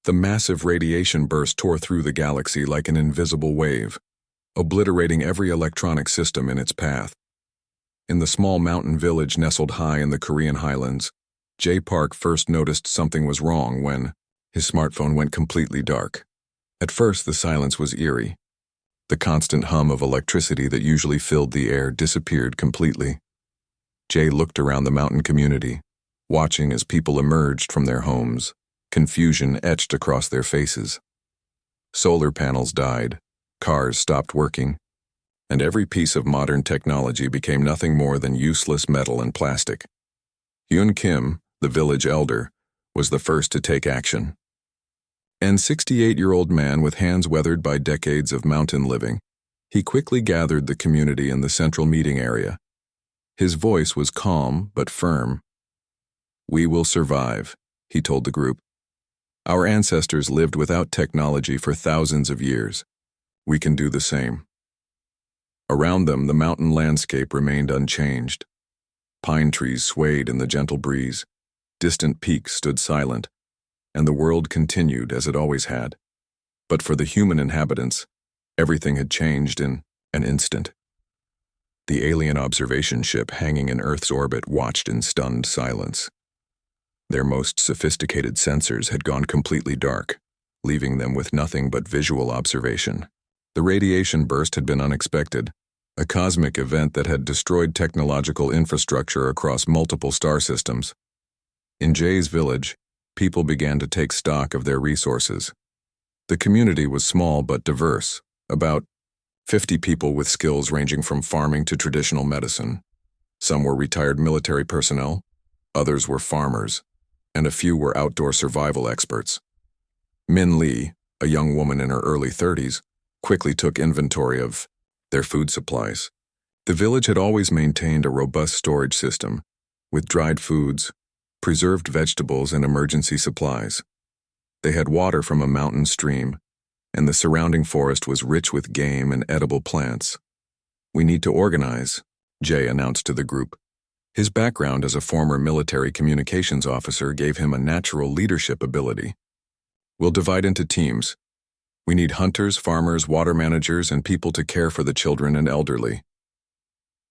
The massive radiation burst tore through the galaxy like an invisible wave, obliterating every electronic system in its path. In the small mountain village nestled high in the Korean highlands, Jay Park first noticed something was wrong when his smartphone went completely dark. At first, the silence was eerie. The constant hum of electricity that usually filled the air disappeared completely. Jay looked around the mountain community, watching as people emerged from their homes, confusion etched across their faces. Solar panels died, cars stopped working, and every piece of modern technology became nothing more than useless metal and plastic. Hyun Kim, the village elder, was the first to take action. An 68-year-old man with hands weathered by decades of mountain living, he quickly gathered the community in the central meeting area. His voice was calm but firm. "We will survive," he told the group. "Our ancestors lived without technology for thousands of years. We can do the same." Around them, the mountain landscape remained unchanged. Pine trees swayed in the gentle breeze, distant peaks stood silent, and the world continued as it always had. But for the human inhabitants, everything had changed in an instant. The alien observation ship hanging in Earth's orbit watched in stunned silence. Their most sophisticated sensors had gone completely dark, leaving them with nothing but visual observation. The radiation burst had been unexpected, a cosmic event that had destroyed technological infrastructure across multiple star systems. In Jay's village, people began to take stock of their resources. The community was small but diverse, about 50 people with skills ranging from farming to traditional medicine. Some were retired military personnel, others were farmers, and a few were outdoor survival experts. Min Lee, a young woman in her early 30s, quickly took inventory of their food supplies. The village had always maintained a robust storage system, with dried foods, preserved vegetables, and emergency supplies. They had water from a mountain stream, and the surrounding forest was rich with game and edible plants. "We need to organize," Jay announced to the group. His background as a former military communications officer gave him a natural leadership ability. "We'll divide into teams. We need hunters, farmers, water managers, and people to care for the children and elderly."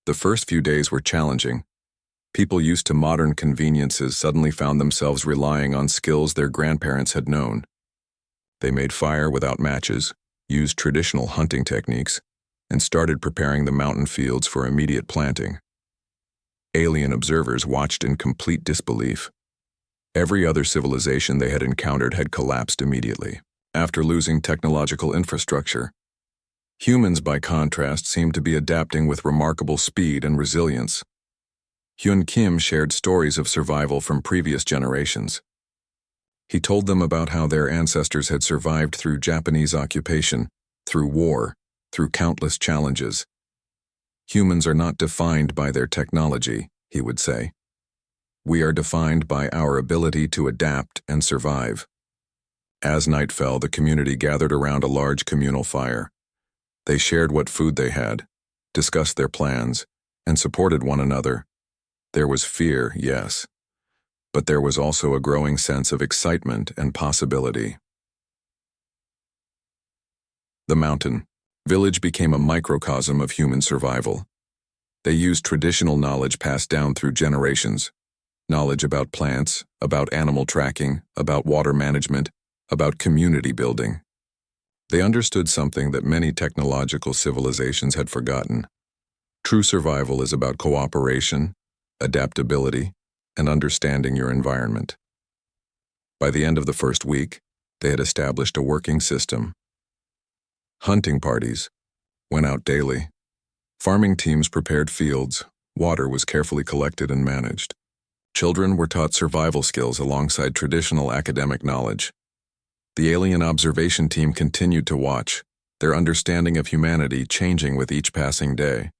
The first few days were challenging. People used to modern conveniences suddenly found themselves relying on skills their grandparents had known. They made fire without matches, used traditional hunting techniques, and started preparing the mountain fields for immediate planting. Alien observers watched in complete disbelief. Every other civilization they had encountered had collapsed immediately, after losing technological infrastructure. Humans, by contrast, seemed to be adapting with remarkable speed and resilience. Hyun Kim shared stories of survival from previous generations. He told them about how their ancestors had survived through Japanese occupation, through war, through countless challenges. "Humans are not defined by their technology," he would say. "We are defined by our ability to adapt and survive." As night fell, the community gathered around a large communal fire. They shared what food they had, discussed their plans, and supported one another. There was fear, yes, but there was also a growing sense of excitement and possibility. The mountain village became a microcosm of human survival. They used traditional knowledge passed down through generations, knowledge about plants, about animal tracking, about water management, about community building. They understood something that many technological civilizations had forgotten. True survival is about cooperation, adaptability, and understanding your environment. By the end of the first week, they had established a working system. Hunting parties went out daily. Farming teams prepared fields. Water was carefully collected and managed. Children were taught survival skills alongside traditional academic knowledge. The alien observation team continued to watch, their understanding of humanity changing with each passing day.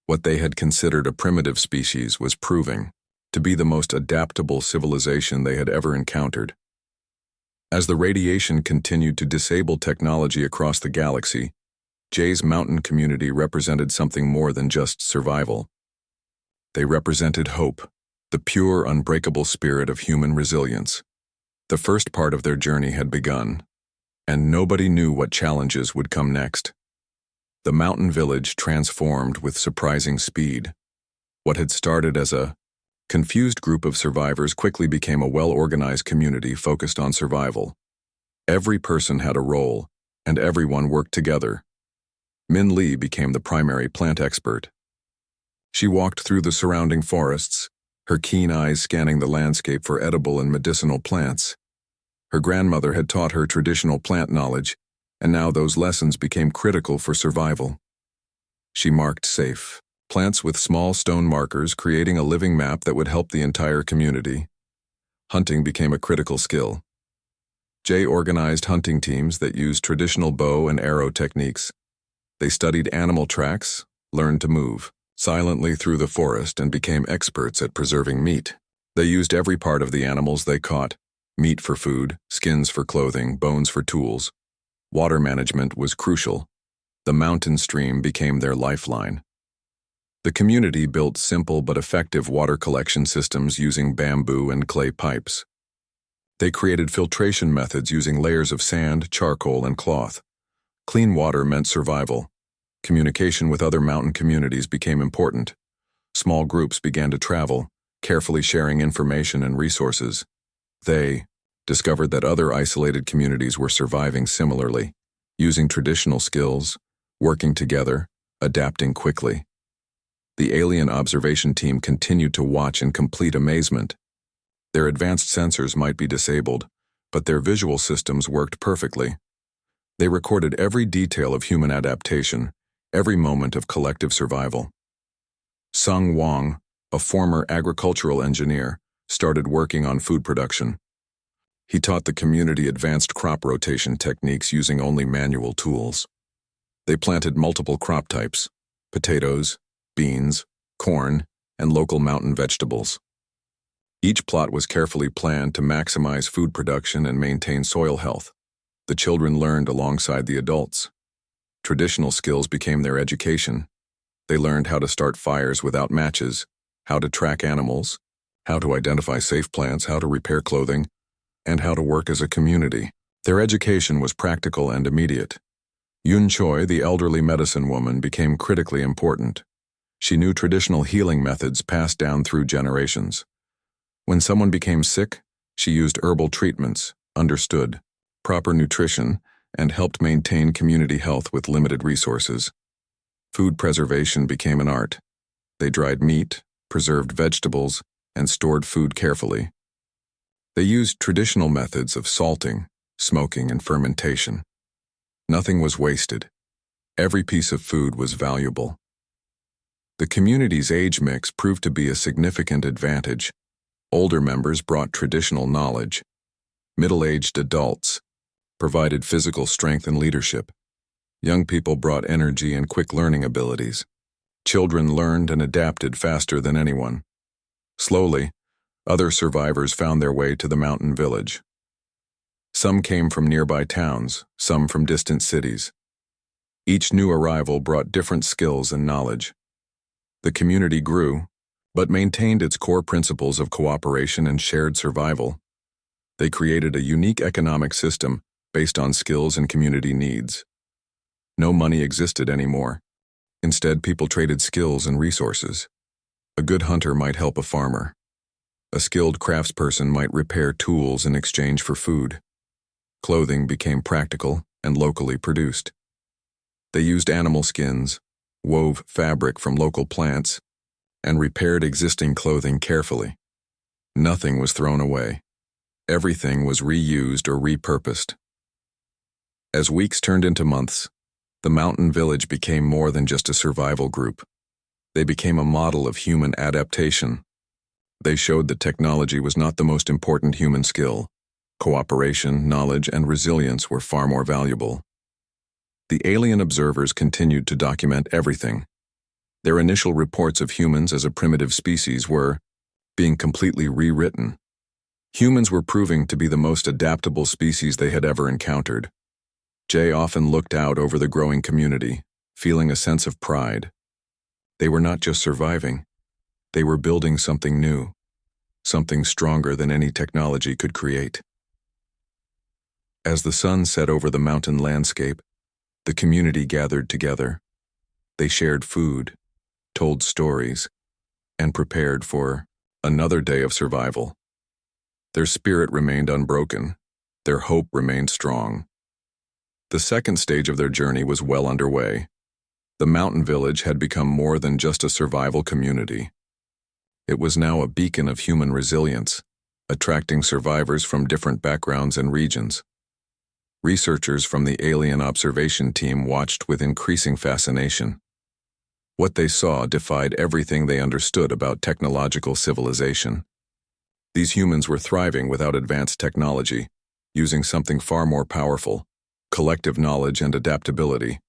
What they had considered a primitive species was proving to be the most adaptable civilization they had ever encountered. As the radiation continued to disable technology across the galaxy, Jay's mountain community represented something more than just survival. They represented hope, the pure, unbreakable spirit of human resilience. The first part of their journey had begun, and nobody knew what challenges would come next. The mountain village transformed with surprising speed. What had started as a confused group of survivors quickly became a well-organized community focused on survival. Every person had a role, and everyone worked together. Min Lee became the primary plant expert. She walked through the surrounding forests, her keen eyes scanning the landscape for edible and medicinal plants. Her grandmother had taught her traditional plant knowledge, and now those lessons became critical for survival. She marked safe plants with small stone markers, creating a living map that would help the entire community. Hunting became a critical skill. Jay organized hunting teams that used traditional bow and arrow techniques. They studied animal tracks, learned to move silently through the forest, and became experts at preserving meat. They used every part of the animals they caught: meat for food, skins for clothing, bones for tools. Water management was crucial. The mountain stream became their lifeline. The community built simple but effective water collection systems using bamboo and clay pipes. They created filtration methods using layers of sand, charcoal, and cloth. Clean water meant survival. Communication with other mountain communities became important. Small groups began to travel, carefully sharing information and resources. They discovered that other isolated communities were surviving similarly, using traditional skills, working together, adapting quickly. The alien observation team continued to watch in complete amazement. Their advanced sensors might be disabled, but their visual systems worked perfectly. They recorded every detail of human adaptation, every moment of collective survival. Sung Wong, a former agricultural engineer, started working on food production. He taught the community advanced crop rotation techniques using only manual tools. They planted multiple crop types: potatoes, beans, corn, and local mountain vegetables. Each plot was carefully planned to maximize food production and maintain soil health. The children learned alongside the adults. Traditional skills became their education. They learned how to start fires without matches, how to track animals, how to identify safe plants, how to repair clothing, and how to work as a community. Their education was practical and immediate. Yun Choi, the elderly medicine woman, became critically important. She knew traditional healing methods passed down through generations. When someone became sick, she used herbal treatments, understood proper nutrition, and helped maintain community health with limited resources. Food preservation became an art. They dried meat, preserved vegetables, and stored food carefully. They used traditional methods of salting, smoking, and fermentation. Nothing was wasted. Every piece of food was valuable. The community's age mix proved to be a significant advantage. Older members brought traditional knowledge. Middle-aged adults provided physical strength and leadership. Young people brought energy and quick learning abilities. Children learned and adapted faster than anyone. Slowly, other survivors found their way to the mountain village. Some came from nearby towns, some from distant cities. Each new arrival brought different skills and knowledge. The community grew, but maintained its core principles of cooperation and shared survival. They created a unique economic system based on skills and community needs. No money existed anymore. Instead, people traded skills and resources. A good hunter might help a farmer. A skilled craftsperson might repair tools in exchange for food. Clothing became practical and locally produced. They used animal skins, wove fabric from local plants, and repaired existing clothing carefully. Nothing was thrown away. Everything was reused or repurposed. As weeks turned into months, the mountain village became more than just a survival group. They became a model of human adaptation. They showed that technology was not the most important human skill. Cooperation, knowledge, and resilience were far more valuable. The alien observers continued to document everything. Their initial reports of humans as a primitive species were being completely rewritten. Humans were proving to be the most adaptable species they had ever encountered. Jay often looked out over the growing community, feeling a sense of pride. They were not just surviving. They were building something new, something stronger than any technology could create. As the sun set over the mountain landscape, the community gathered together. They shared food, told stories, and prepared for another day of survival. Their spirit remained unbroken. Their hope remained strong. The second stage of their journey was well underway. The mountain village had become more than just a survival community. It was now a beacon of human resilience, attracting survivors from different backgrounds and regions. Researchers from the alien observation team watched with increasing fascination. What they saw defied everything they understood about technological civilization. These humans were thriving without advanced technology, using something far more powerful: collective knowledge and adaptability.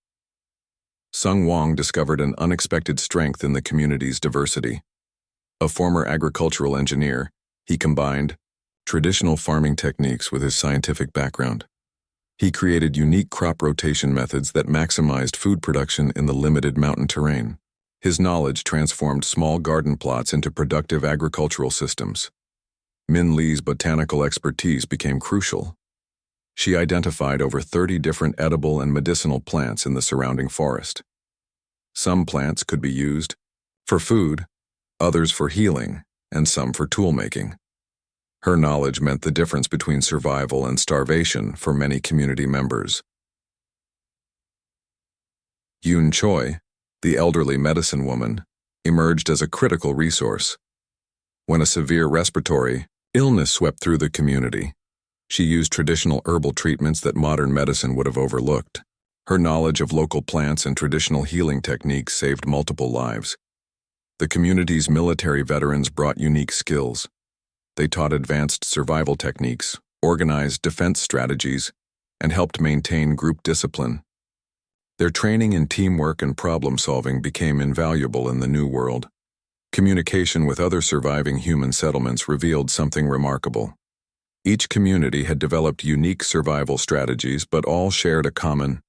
Sung Wong discovered an unexpected strength in the community's diversity. A former agricultural engineer, he combined traditional farming techniques with his scientific background. He created unique crop rotation methods that maximized food production in the limited mountain terrain. His knowledge transformed small garden plots into productive agricultural systems. Min Lee's botanical expertise became crucial. She identified over 30 different edible and medicinal plants in the surrounding forest. Some plants could be used for food, others for healing, and some for tool-making. Her knowledge meant the difference between survival and starvation for many community members. Yoon Choi, the elderly medicine woman, emerged as a critical resource. When a severe respiratory illness swept through the community, she used traditional herbal treatments that modern medicine would have overlooked. Her knowledge of local plants and traditional healing techniques saved multiple lives. The community's military veterans brought unique skills. They taught advanced survival techniques, organized defense strategies, and helped maintain group discipline. Their training in teamwork and problem-solving became invaluable in the New World. Communication with other surviving human settlements revealed something remarkable. Each community had developed unique survival strategies, but all shared a common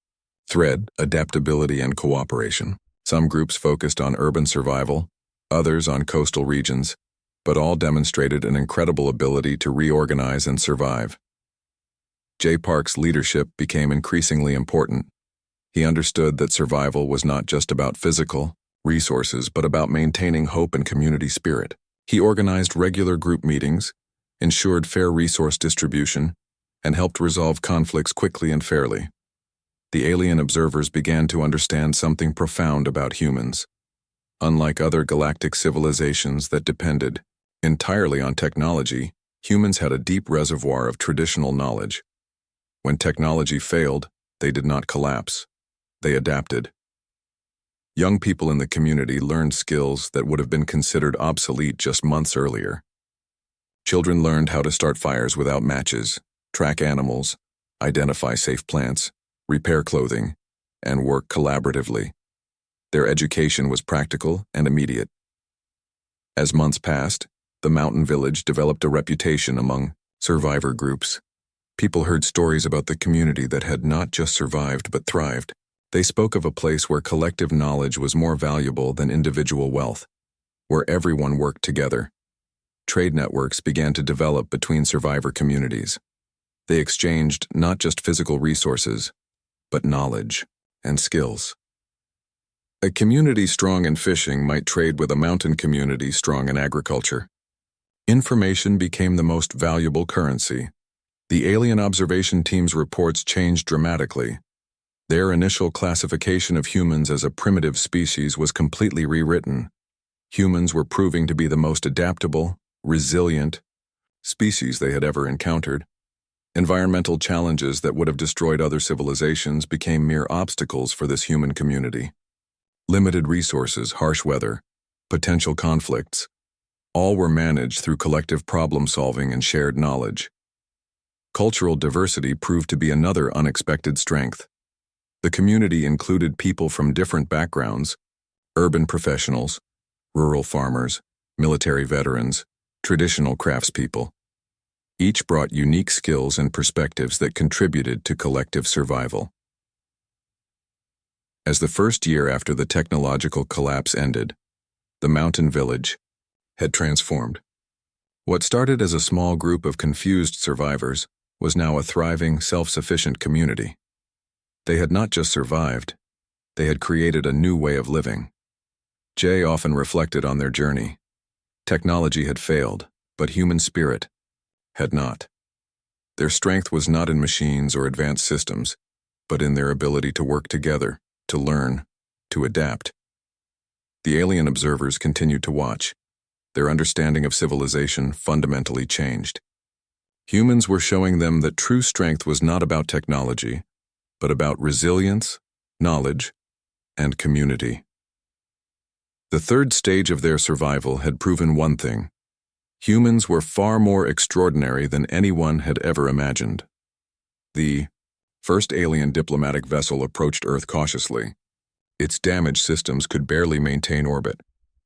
thread: adaptability and cooperation. Some groups focused on urban survival, others on coastal regions, but all demonstrated an incredible ability to reorganize and survive. Jay Park's leadership became increasingly important. He understood that survival was not just about physical resources, but about maintaining hope and community spirit. He organized regular group meetings, ensured fair resource distribution, and helped resolve conflicts quickly and fairly. The alien observers began to understand something profound about humans. Unlike other galactic civilizations that depended entirely on technology, humans had a deep reservoir of traditional knowledge. When technology failed, they did not collapse. They adapted. Young people in the community learned skills that would have been considered obsolete just months earlier. Children learned how to start fires without matches, track animals, identify safe plants, repair clothing, and work collaboratively. Their education was practical and immediate. As months passed, the mountain village developed a reputation among survivor groups. People heard stories about the community that had not just survived but thrived. They spoke of a place where collective knowledge was more valuable than individual wealth, where everyone worked together. Trade networks began to develop between survivor communities. They exchanged not just physical resources, but knowledge and skills. A community strong in fishing might trade with a mountain community strong in agriculture. Information became the most valuable currency. The alien observation team's reports changed dramatically. Their initial classification of humans as a primitive species was completely rewritten. Humans were proving to be the most adaptable, resilient species they had ever encountered. Environmental challenges that would have destroyed other civilizations became mere obstacles for this human community. Limited resources, harsh weather, potential conflicts, all were managed through collective problem-solving and shared knowledge. Cultural diversity proved to be another unexpected strength. The community included people from different backgrounds: urban professionals, rural farmers, military veterans, traditional craftspeople. Each brought unique skills and perspectives that contributed to collective survival. As the first year after the technological collapse ended, the mountain village had transformed. What started as a small group of confused survivors was now a thriving, self-sufficient community. They had not just survived, they had created a new way of living. Jay often reflected on their journey. Technology had failed, but human spirit had not. Their strength was not in machines or advanced systems, but in their ability to work together, to learn, to adapt. The alien observers continued to watch. Their understanding of civilization fundamentally changed. Humans were showing them that true strength was not about technology, but about resilience, knowledge, and community. The third stage of their survival had proven one thing: humans were far more extraordinary than anyone had ever imagined. The first alien diplomatic vessel approached Earth cautiously. Its damaged systems could barely maintain orbit,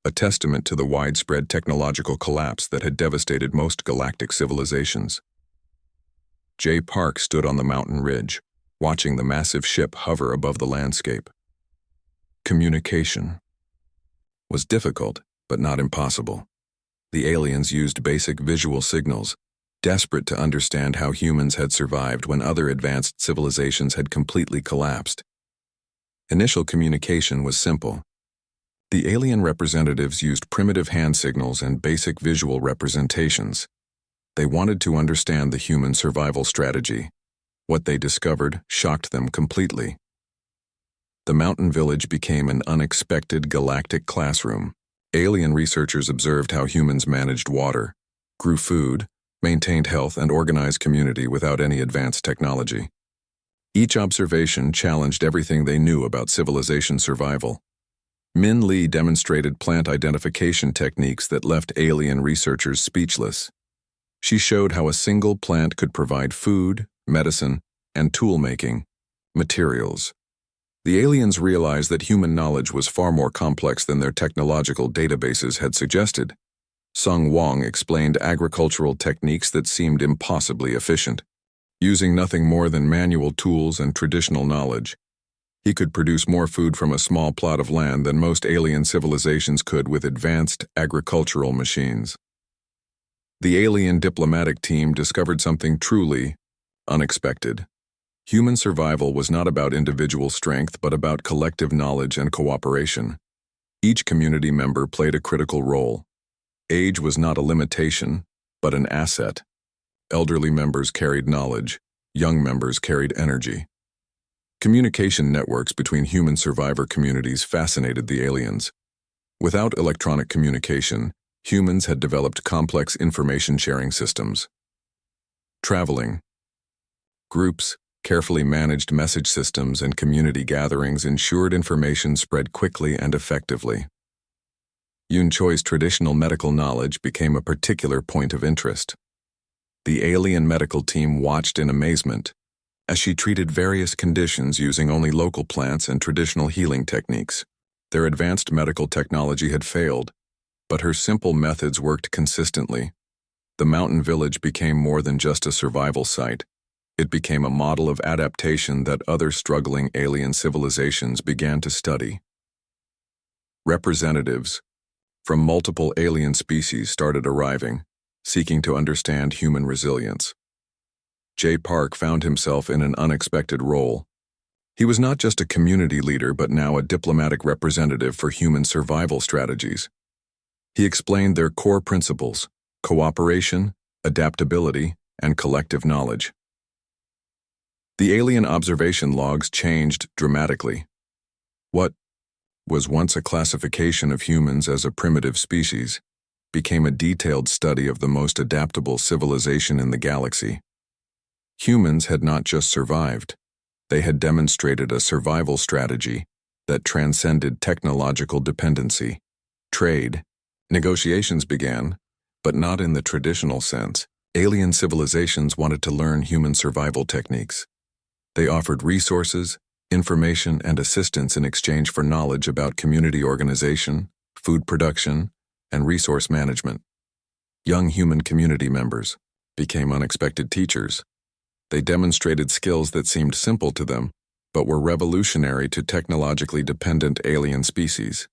a testament to the widespread technological collapse that had devastated most galactic civilizations. Jay Park stood on the mountain ridge, watching the massive ship hover above the landscape. Communication was difficult, but not impossible. The aliens used basic visual signals, desperate to understand how humans had survived when other advanced civilizations had completely collapsed. Initial communication was simple. The alien representatives used primitive hand signals and basic visual representations. They wanted to understand the human survival strategy. What they discovered shocked them completely. The mountain village became an unexpected galactic classroom. Alien researchers observed how humans managed water, grew food, maintained health, and organized community without any advanced technology. Each observation challenged everything they knew about civilization survival. Min Lee demonstrated plant identification techniques that left alien researchers speechless. She showed how a single plant could provide food, medicine, and tool-making materials. The aliens realized that human knowledge was far more complex than their technological databases had suggested. Sung Wong explained agricultural techniques that seemed impossibly efficient. Using nothing more than manual tools and traditional knowledge, he could produce more food from a small plot of land than most alien civilizations could with advanced agricultural machines. The alien diplomatic team discovered something truly unexpected. Human survival was not about individual strength, but about collective knowledge and cooperation. Each community member played a critical role. Age was not a limitation, but an asset. Elderly members carried knowledge, young members carried energy. Communication networks between human survivor communities fascinated the aliens. Without electronic communication, humans had developed complex information-sharing systems. Traveling. Groups, carefully managed message systems, and community gatherings ensured information spread quickly and effectively. Yun Choi's traditional medical knowledge became a particular point of interest. The alien medical team watched in amazement as she treated various conditions using only local plants and traditional healing techniques. Their advanced medical technology had failed, but her simple methods worked consistently. The mountain village became more than just a survival site. It became a model of adaptation that other struggling alien civilizations began to study. Representatives from multiple alien species started arriving, seeking to understand human resilience. Jay Park found himself in an unexpected role. He was not just a community leader, but now a diplomatic representative for human survival strategies. He explained their core principles: cooperation, adaptability, and collective knowledge. The alien observation logs changed dramatically. What was once a classification of humans as a primitive species became a detailed study of the most adaptable civilization in the galaxy. Humans had not just survived, they had demonstrated a survival strategy that transcended technological dependency. Trade, negotiations began, but not in the traditional sense. Alien civilizations wanted to learn human survival techniques. They offered resources, information, and assistance in exchange for knowledge about community organization, food production, and resource management. Young human community members became unexpected teachers. They demonstrated skills that seemed simple to them, but were revolutionary to technologically dependent alien species.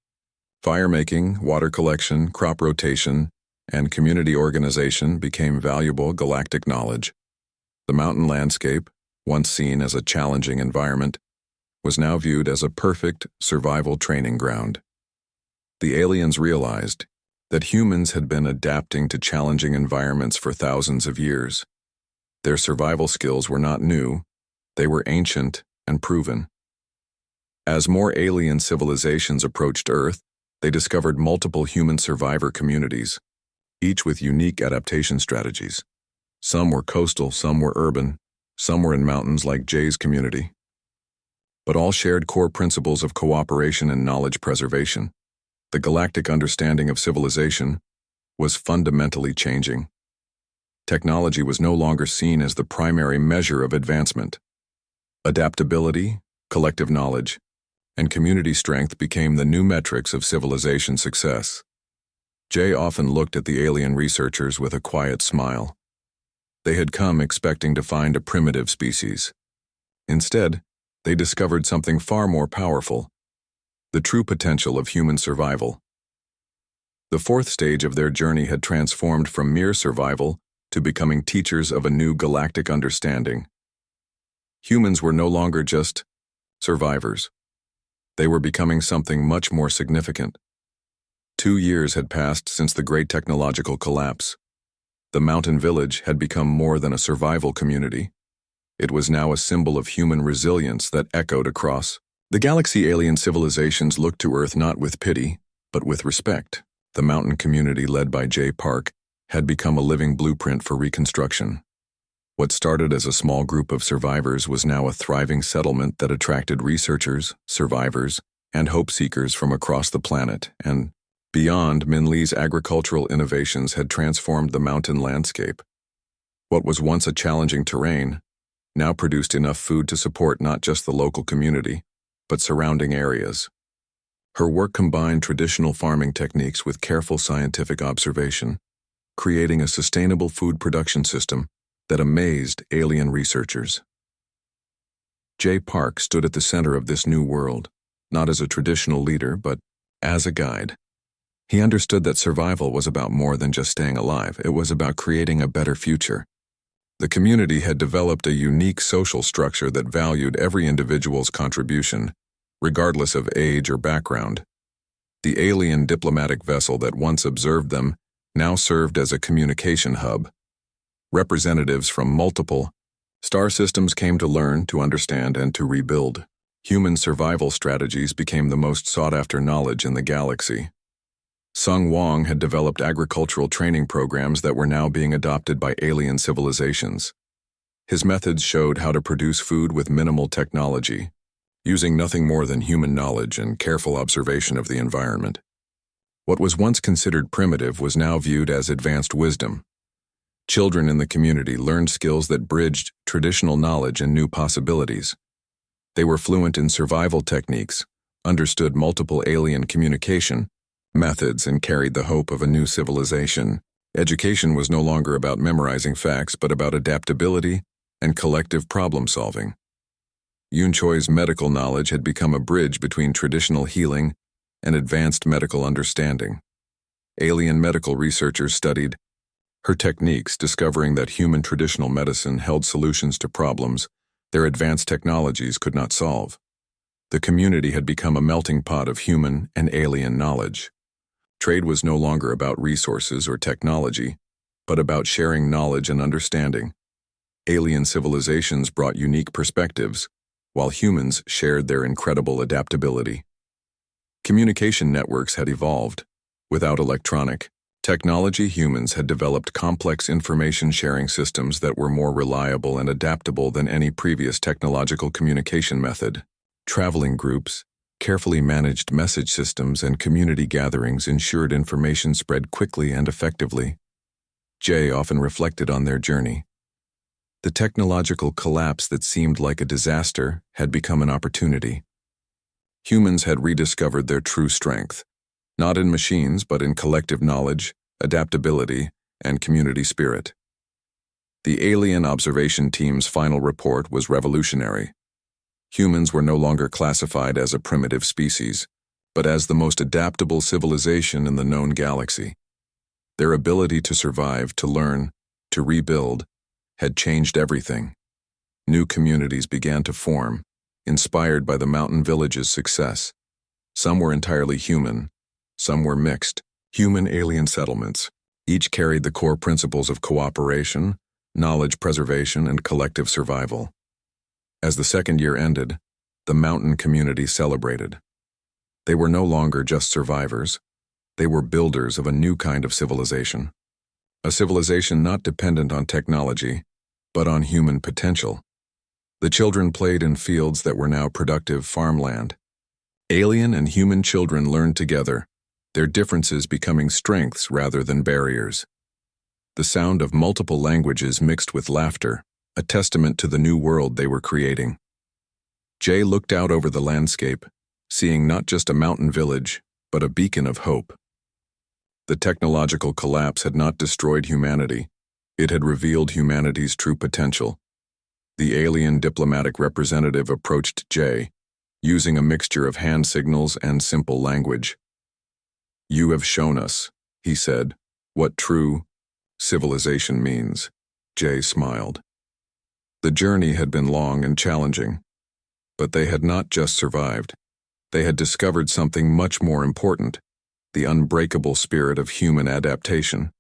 Fire-making, water collection, crop rotation, and community organization became valuable galactic knowledge. The mountain landscape, once seen as a challenging environment, was now viewed as a perfect survival training ground. The aliens realized that humans had been adapting to challenging environments for thousands of years. Their survival skills were not new, they were ancient and proven. As more alien civilizations approached Earth, they discovered multiple human survivor communities, each with unique adaptation strategies. Some were coastal, some were urban, some were in mountains like Jay's community. But all shared core principles of cooperation and knowledge preservation. The galactic understanding of civilization was fundamentally changing. Technology was no longer seen as the primary measure of advancement. Adaptability, collective knowledge, and community strength became the new metrics of civilization success. Jay often looked at the alien researchers with a quiet smile. They had come expecting to find a primitive species. Instead, they discovered something far more powerful: the true potential of human survival. The fourth stage of their journey had transformed from mere survival to becoming teachers of a new galactic understanding. Humans were no longer just survivors. They were becoming something much more significant. 2 years had passed since the great technological collapse. The mountain village had become more than a survival community. It was now a symbol of human resilience that echoed across the galaxy. Alien civilizations looked to Earth not with pity, but with respect. The mountain community led by Jay Park had become a living blueprint for reconstruction. What started as a small group of survivors was now a thriving settlement that attracted researchers, survivors, and hope seekers from across the planet, and beyond. Minli's agricultural innovations had transformed the mountain landscape. What was once a challenging terrain now produced enough food to support not just the local community, but surrounding areas. Her work combined traditional farming techniques with careful scientific observation, creating a sustainable food production system that amazed alien researchers. Jay Park stood at the center of this new world, not as a traditional leader, but as a guide. He understood that survival was about more than just staying alive. It was about creating a better future. The community had developed a unique social structure that valued every individual's contribution, regardless of age or background. The alien diplomatic vessel that once observed them now served as a communication hub. Representatives from multiple star systems came to learn, to understand, and to rebuild. Human survival strategies became the most sought-after knowledge in the galaxy. Sung Wong had developed agricultural training programs that were now being adopted by alien civilizations. His methods showed how to produce food with minimal technology, using nothing more than human knowledge and careful observation of the environment. What was once considered primitive was now viewed as advanced wisdom. Children in the community learned skills that bridged traditional knowledge and new possibilities. They were fluent in survival techniques, understood multiple alien communication methods, and carried the hope of a new civilization. Education was no longer about memorizing facts, but about adaptability and collective problem-solving. Yun Choi's medical knowledge had become a bridge between traditional healing and advanced medical understanding. Alien medical researchers studied her techniques, discovering that human traditional medicine held solutions to problems their advanced technologies could not solve. The community had become a melting pot of human and alien knowledge. Trade was no longer about resources or technology, but about sharing knowledge and understanding. Alien civilizations brought unique perspectives, while humans shared their incredible adaptability. Communication networks had evolved. Without electronic technology, humans had developed complex information-sharing systems that were more reliable and adaptable than any previous technological communication method. Traveling groups, carefully managed message systems, and community gatherings ensured information spread quickly and effectively. Jay often reflected on their journey. The technological collapse that seemed like a disaster had become an opportunity. Humans had rediscovered their true strength, not in machines but in collective knowledge, adaptability, and community spirit. The alien observation team's final report was revolutionary. Humans were no longer classified as a primitive species, but as the most adaptable civilization in the known galaxy. Their ability to survive, to learn, to rebuild, had changed everything. New communities began to form, inspired by the mountain village's success. Some were entirely human, some were mixed, human-alien settlements. Each carried the core principles of cooperation, knowledge preservation, and collective survival. As the second year ended, the mountain community celebrated. They were no longer just survivors. They were builders of a new kind of civilization. A civilization not dependent on technology, but on human potential. The children played in fields that were now productive farmland. Alien and human children learned together, their differences becoming strengths rather than barriers. The sound of multiple languages mixed with laughter, a testament to the new world they were creating. Jay looked out over the landscape, seeing not just a mountain village, but a beacon of hope. The technological collapse had not destroyed humanity. It had revealed humanity's true potential. The alien diplomatic representative approached Jay, using a mixture of hand signals and simple language. "You have shown us," he said, "what true civilization means." Jay smiled. The journey had been long and challenging, but they had not just survived. They had discovered something much more important, the unbreakable spirit of human adaptation.